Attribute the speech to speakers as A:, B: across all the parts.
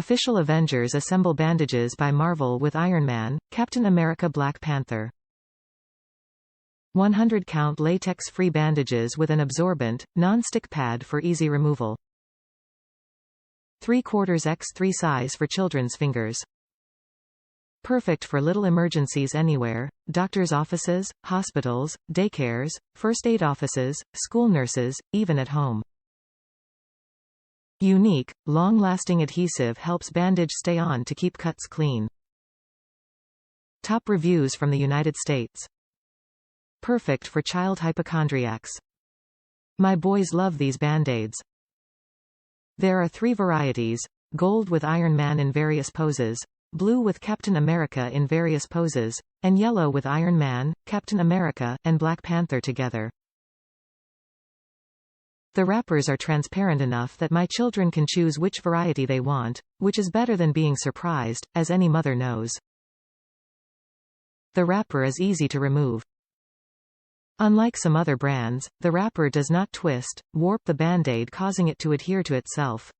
A: Official Avengers assemble bandages by Marvel with Iron Man, Captain America, Black Panther. 100-count latex-free bandages with an absorbent, non-stick pad for easy removal. 3/4 x 3 size for children's fingers. Perfect for little emergencies anywhere: doctors' offices, hospitals, daycares, first aid offices, school nurses, even at home. Unique, long-lasting adhesive helps bandage stay on to keep cuts clean. Top reviews from the United States. Perfect for child hypochondriacs. My boys love these bandaids. There are 3 varieties: gold with Iron Man in various poses, blue with Captain America in various poses, and yellow with Iron Man, Captain America, and Black Panther together. The wrappers are transparent enough that my children can choose which variety they want, which is better than being surprised, as any mother knows. The wrapper is easy to remove. Unlike some other brands, the wrapper does not twist, warp the Band-Aid, causing it to adhere to itself.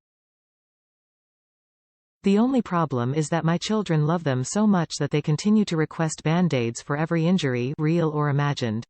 A: The only problem is that my children love them so much that they continue to request Band-Aids for every injury, real or imagined.